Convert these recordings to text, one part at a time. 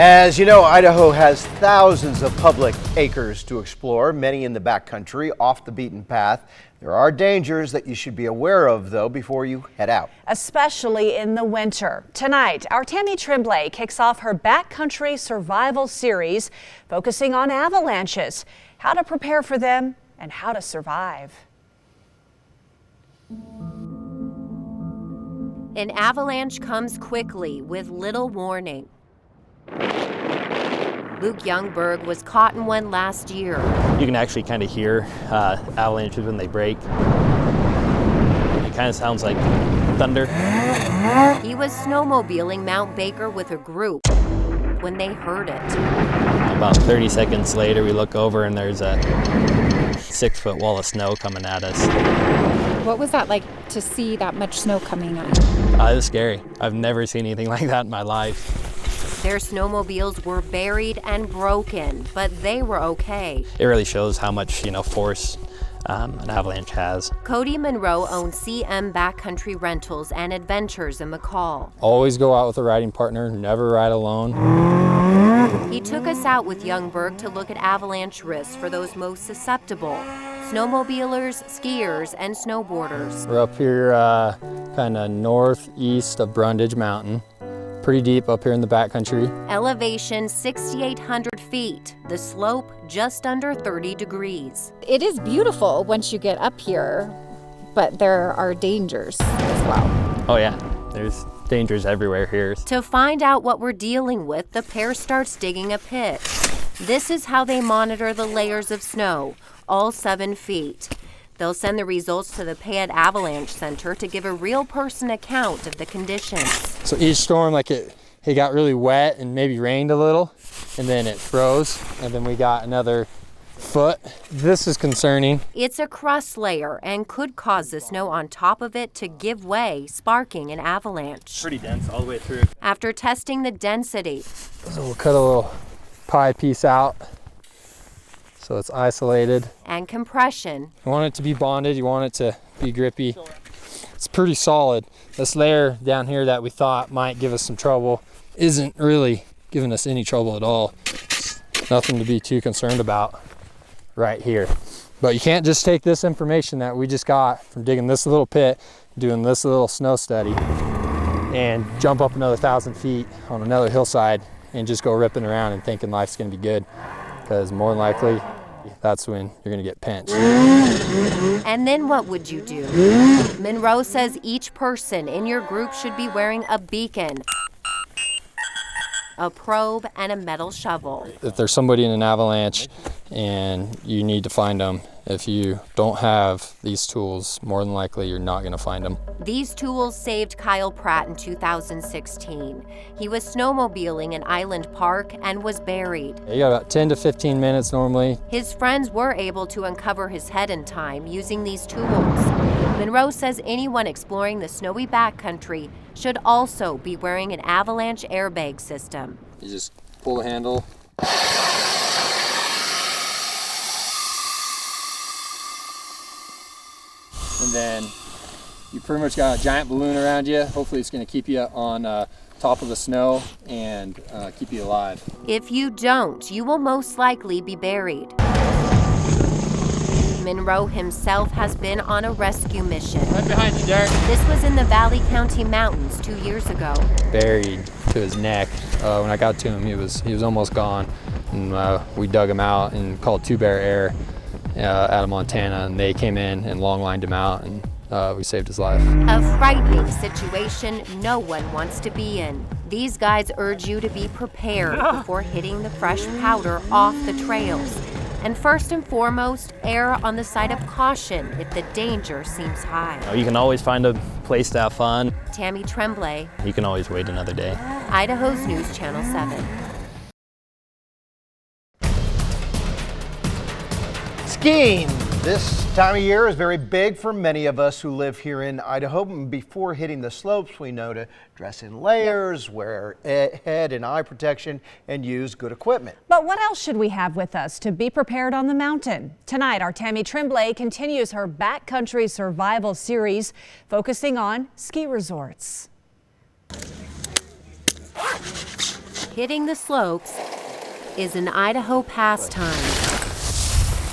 As you know, Idaho has thousands of public acres to explore, many in the backcountry, off the beaten path. There are dangers that you should be aware of, though, before you head out. Especially in the winter. Tonight, our Tammy Tremblay kicks off her backcountry survival series, focusing on avalanches, how to prepare for them, and how to survive. An avalanche comes quickly with little warning. Luke Youngberg was caught in one last year. You can actually kind of hear avalanches when they break. It kind of sounds like thunder. He was snowmobiling Mount Baker with a group when they heard it. About 30 seconds later, we look over and there's a 6-foot wall of snow coming at us. What was that like to see that much snow coming at? It was scary. I've never seen anything like that in my life. Their snowmobiles were buried and broken, but they were okay. It really shows how much, force an avalanche has. Cody Monroe owns CM Backcountry Rentals and Adventures in McCall. Always go out with a riding partner, never ride alone. He took us out with Youngberg to look at avalanche risks for those most susceptible: snowmobilers, skiers, and snowboarders. We're up here kind of northeast of Brundage Mountain. Pretty deep up here in the backcountry. Elevation 6,800 feet. The slope just under 30 degrees. It is beautiful once you get up here, but there are dangers as well. Oh yeah, there's dangers everywhere here. To find out what we're dealing with, the pair starts digging a pit. This is how they monitor the layers of snow, all 7 feet. They'll send the results to the Payette Avalanche Center to give a real person account of the conditions. So each storm, it got really wet and maybe rained a little, and then it froze, and then we got another foot. This is concerning. It's a crust layer and could cause the snow on top of it to give way, sparking an avalanche. Pretty dense all the way through. After testing the density, So we'll cut a little pie piece out so it's isolated. And compression. You want it to be bonded, you want it to be grippy. It's pretty solid. This layer down here that we thought might give us some trouble isn't really giving us any trouble at all. Nothing to be too concerned about right here. But you can't just take this information that we just got from digging this little pit, doing this little snow study, and jump up another 1,000 feet on another hillside and just go ripping around and thinking life's gonna be good. Because more than likely, that's when you're gonna get pinched. And then what would you do? Monroe says each person in your group should be wearing a beacon, a probe, and a metal shovel. If there's somebody in an avalanche and you need to find them, if you don't have these tools, more than likely you're not gonna find them. These tools saved Kyle Pratt in 2016. He was snowmobiling in Island Park and was buried. You got about 10 to 15 minutes normally. His friends were able to uncover his head in time using these tools. Monroe says anyone exploring the snowy backcountry should also be wearing an avalanche airbag system. You just pull the handle. And then you pretty much got a giant balloon around you. Hopefully it's gonna keep you on top of the snow and keep you alive. If you don't, you will most likely be buried. Monroe himself has been on a rescue mission. Right behind you, Derek. This was in the Valley County Mountains 2 years ago. Buried to his neck. When I got to him, he was almost gone. And we dug him out and called Two Bear Air out of Montana, and they came in and long lined him out, and we saved his life. A frightening situation no one wants to be in. These guys urge you to be prepared before hitting the fresh powder off the trails. And first and foremost, err on the side of caution if the danger seems high. You can always find a place to have fun. Tammy Tremblay. You can always wait another day. Idaho's News Channel 7. Skiing this time of year is very big for many of us who live here in Idaho. Before hitting the slopes, we know to dress in layers, wear head and eye protection, and use good equipment. But what else should we have with us to be prepared on the mountain? Tonight, our Tammy Tremblay continues her backcountry survival series, focusing on ski resorts. hitting the slopes is an Idaho pastime.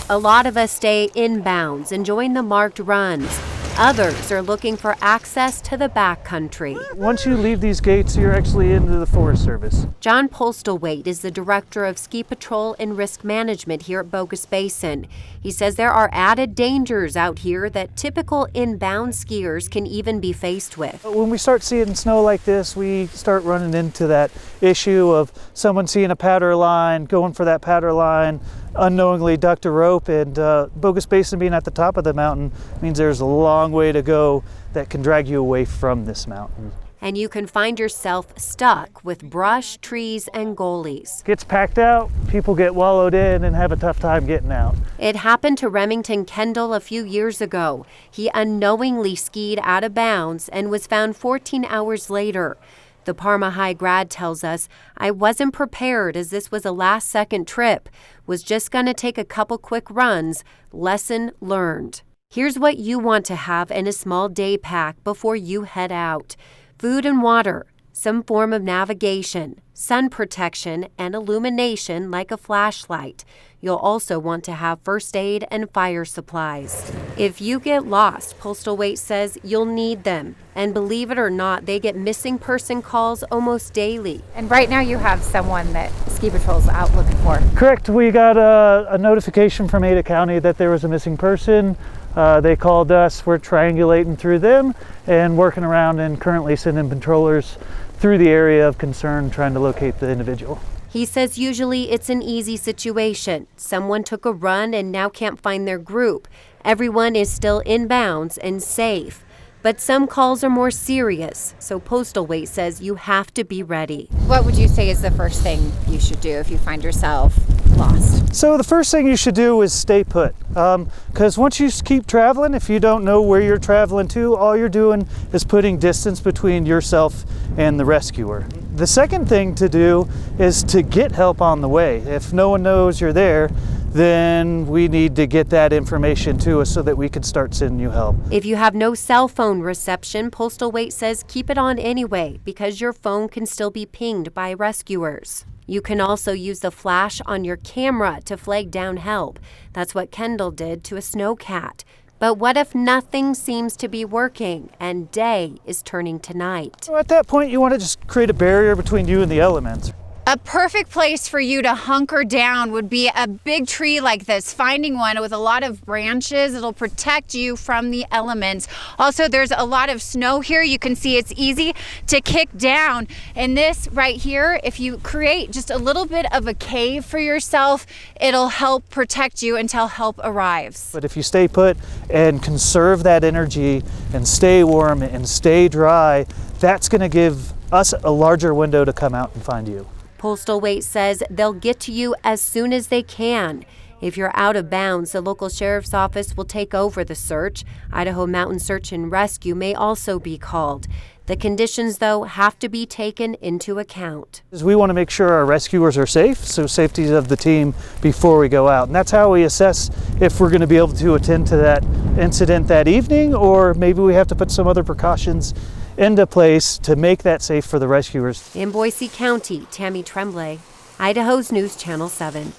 A lot of us stay inbounds, enjoying the marked runs. Others are looking for access to the backcountry. Once you leave these gates, you're actually into the Forest Service. John Postlethwaite is the director of ski patrol and risk management here at Bogus Basin. He says there are added dangers out here that typical inbound skiers can even be faced with. When we start seeing snow like this, we start running into that issue of someone seeing a powder line, going for that powder line, unknowingly ducked a rope, and Bogus Basin being at the top of the mountain means there's a long way to go that can drag you away from this mountain. And you can find yourself stuck with brush, trees, and gullies. Gets packed out, people get wallowed in and have a tough time getting out. It happened to Remington Kendall a few years ago. He unknowingly skied out of bounds and was found 14 hours later. The Parma High grad tells us, "I wasn't prepared as this was a last-second trip. Was just going to take a couple quick runs. Lesson learned." Here's what you want to have in a small day pack before you head out. Food and water, some form of navigation, sun protection, and illumination like a flashlight. You'll also want to have first aid and fire supplies. If you get lost, Postlethwaite says you'll need them. And believe it or not, they get missing person calls almost daily. And right now you have someone that Ski Patrol's out looking for. Correct, we got a notification from Ada County that there was a missing person. They called us, we're triangulating through them and working around and currently sending patrollers through the area of concern trying to locate the individual. He says usually it's an easy situation. Someone took a run and now can't find their group. Everyone is still inbounds and safe. But some calls are more serious, so Postlethwaite says you have to be ready. What would you say is the first thing you should do if you find yourself lost? So the first thing you should do is stay put. Because once you keep traveling, if you don't know where you're traveling to, all you're doing is putting distance between yourself and the rescuer. The second thing to do is to get help on the way. If no one knows you're there, then we need to get that information to us so that we can start sending you help. If you have no cell phone reception, Postlethwaite says keep it on anyway because your phone can still be pinged by rescuers. You can also use the flash on your camera to flag down help. That's what Kendall did to a snowcat. But what if nothing seems to be working and day is turning to night? So at that point, you want to just create a barrier between you and the elements. A perfect place for you to hunker down would be a big tree like this. Finding one with a lot of branches, it'll protect you from the elements. Also, there's a lot of snow here. You can see it's easy to kick down. And this right here, if you create just a little bit of a cave for yourself, it'll help protect you until help arrives. But if you stay put and conserve that energy and stay warm and stay dry, that's going to give us a larger window to come out and find you. Postlethwaite says they'll get to you as soon as they can. If you're out of bounds, the local sheriff's office will take over the search. Idaho Mountain Search and Rescue may also be called. The conditions, though, have to be taken into account. We want to make sure our rescuers are safe, so safety of the team before we go out. And that's how we assess if we're going to be able to attend to that incident that evening, or maybe we have to put some other precautions into place to make that safe for the rescuers. In Boise County, Tammy Tremblay, Idaho's News Channel 7.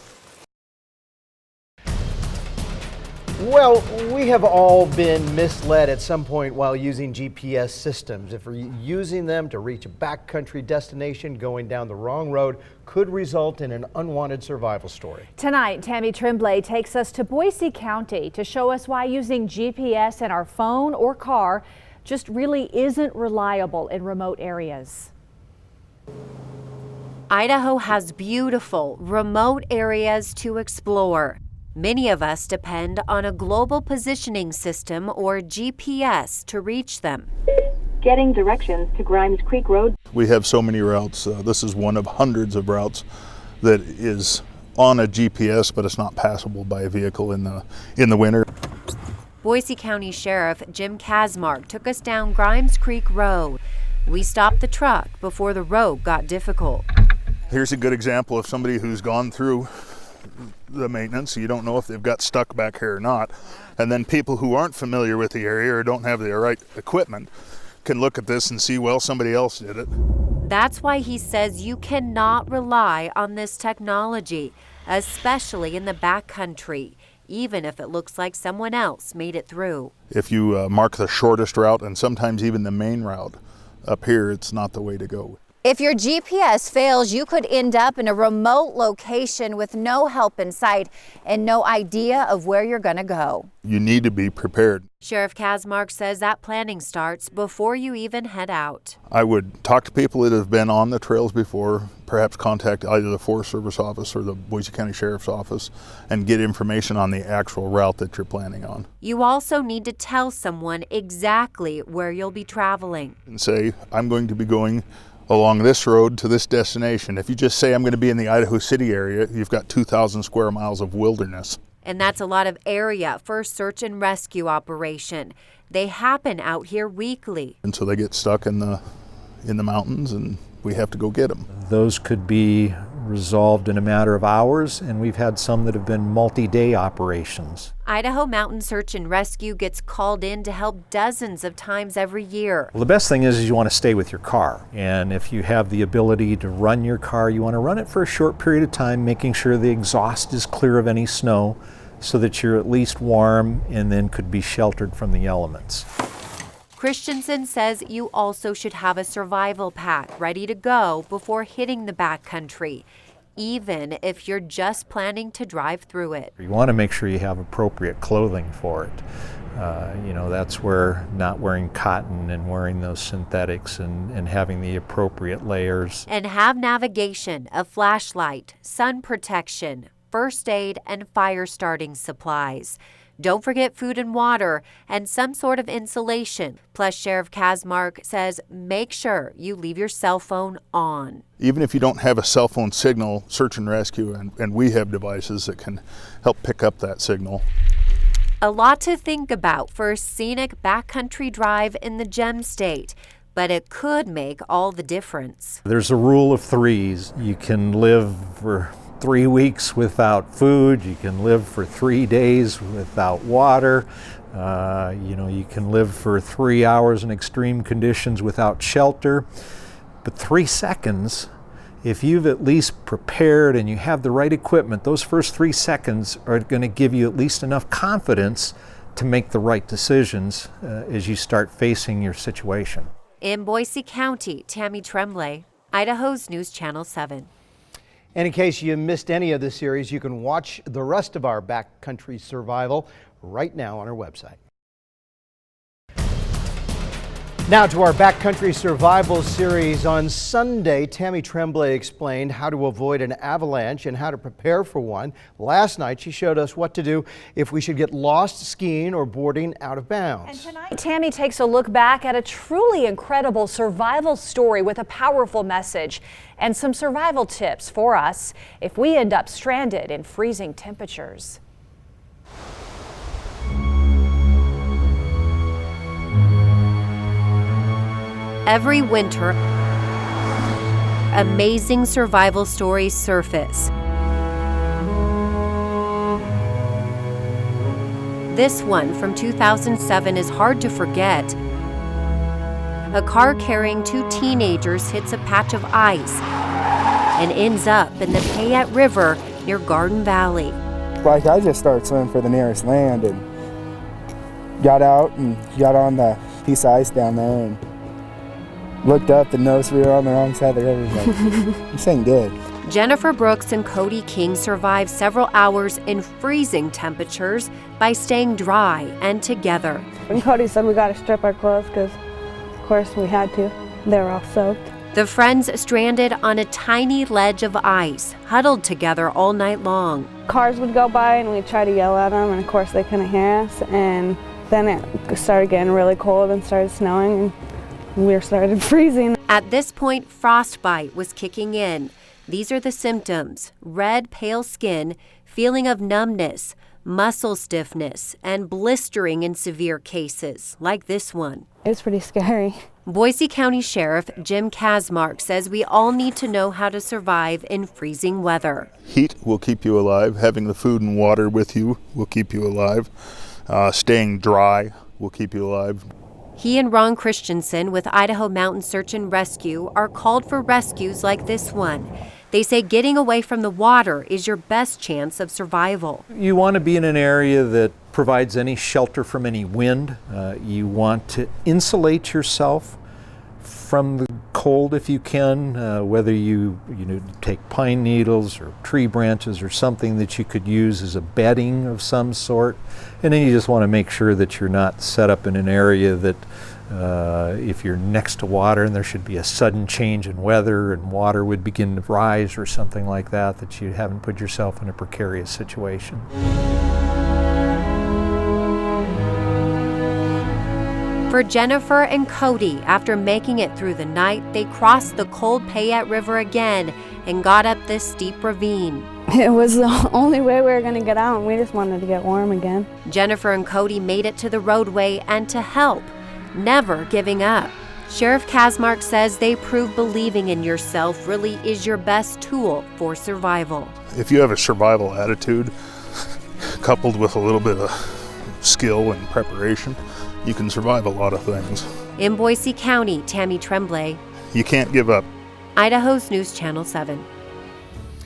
Well, we have all been misled at some point while using GPS systems. If we're using them to reach a backcountry destination, going down the wrong road could result in an unwanted survival story. Tonight, Tammy Tremblay takes us to Boise County to show us why using GPS in our phone or car just really isn't reliable in remote areas. Idaho has beautiful, remote areas to explore. Many of us depend on a global positioning system or GPS to reach them. Getting directions to Grimes Creek Road. We have so many routes. This is one of hundreds of routes that is on a GPS, but it's not passable by a vehicle in the winter. Boise County Sheriff Jim Kazmark took us down Grimes Creek Road. We stopped the truck before the road got difficult. Here's a good example of somebody who's gone through the maintenance. You don't know if they've got stuck back here or not. And then people who aren't familiar with the area or don't have the right equipment can look at this and see, well, somebody else did it. That's why he says you cannot rely on this technology, especially in the backcountry, even if it looks like someone else made it through. If you mark the shortest route and sometimes even the main route, up here it's not the way to go. If your GPS fails, you could end up in a remote location with no help in sight and no idea of where you're going to go. You need to be prepared. Sheriff Kazmark says that planning starts before you even head out. I would talk to people that have been on the trails before, perhaps contact either the Forest Service office or the Boise County Sheriff's office and get information on the actual route that you're planning on. You also need to tell someone exactly where you'll be traveling. And say, I'm going to be going along this road to this destination. If you just say I'm going to be in the Idaho City area, you've got 2,000 square miles of wilderness. And that's a lot of area for a search and rescue operation. They happen out here weekly. And so they get stuck in the mountains and we have to go get them. Those could be resolved in a matter of hours, and we've had some that have been multi-day operations. Idaho Mountain Search and Rescue gets called in to help dozens of times every year. Well, the best thing is you want to stay with your car. And if you have the ability to run your car, you want to run it for a short period of time, making sure the exhaust is clear of any snow so that you're at least warm and then could be sheltered from the elements. Christensen says you also should have a survival pack ready to go before hitting the backcountry, even if you're just planning to drive through it. You want to make sure you have appropriate clothing for it. That's where not wearing cotton and wearing those synthetics and having the appropriate layers. And have navigation, a flashlight, sun protection, first aid, and fire starting supplies. Don't forget food and water and some sort of insulation. Plus, Sheriff Kazmark says make sure you leave your cell phone on. Even if you don't have a cell phone signal, search and rescue, and we have devices that can help pick up that signal. A lot to think about for a scenic backcountry drive in the Gem State, but it could make all the difference. There's a rule of threes. You can live for 3 weeks without food, you can live for 3 days without water, you can live for 3 hours in extreme conditions without shelter. But 3 seconds, if you've at least prepared and you have the right equipment, those first 3 seconds are going to give you at least enough confidence to make the right decisions as you start facing your situation. In Boise County, Tammy Tremblay, Idaho's News Channel 7. And in case you missed any of this series, you can watch the rest of our backcountry survival right now on our website. Now to our backcountry survival series. On Sunday, Tammy Tremblay explained how to avoid an avalanche and how to prepare for one. Last night, she showed us what to do if we should get lost skiing or boarding out of bounds. And tonight, Tammy takes a look back at a truly incredible survival story with a powerful message and some survival tips for us if we end up stranded in freezing temperatures. Every winter, amazing survival stories surface. This one from 2007 is hard to forget. A car carrying 2 teenagers hits a patch of ice and ends up in the Payette River near Garden Valley. Like, I just started swimming for the nearest land and got out and got on the piece of ice down there and looked up and noticed we were on the wrong side of the river. This ain't good. Jennifer Brooks and Cody King survived several hours in freezing temperatures by staying dry and together. And Cody said we got to strip our clothes because, of course, we had to. They were all soaked. The friends stranded on a tiny ledge of ice, huddled together all night long. Cars would go by and we'd try to yell at them, and of course they couldn't hear us. And then it started getting really cold and started snowing, and we started freezing. At this point, frostbite was kicking in. These are the symptoms: red, pale skin, feeling of numbness, muscle stiffness, and blistering in severe cases, like this one. It's pretty scary. Boise County Sheriff Jim Kazmark says we all need to know how to survive in freezing weather. Heat will keep you alive. Having the food and water with you will keep you alive. Staying dry will keep you alive. He and Ron Christensen with Idaho Mountain Search and Rescue are called for rescues like this one. They say getting away from the water is your best chance of survival. You want to be in an area that provides any shelter from any wind. You want to insulate yourself from the cold if you can, whether you take pine needles or tree branches or something that you could use as a bedding of some sort. And then you just want to make sure that you're not set up in an area that if you're next to water and there should be a sudden change in weather and water would begin to rise or something like that, that you haven't put yourself in a precarious situation. For Jennifer and Cody, after making it through the night, they crossed the cold Payette River again and got up this steep ravine. It was the only way we were going to get out, and we just wanted to get warm again. Jennifer and Cody made it to the roadway and to help, never giving up. Sheriff Kazmark says they prove believing in yourself really is your best tool for survival. If you have a survival attitude coupled with a little bit of skill and preparation, you can survive a lot of things. In Boise County, Tammy Tremblay. You can't give up. Idaho's News Channel 7.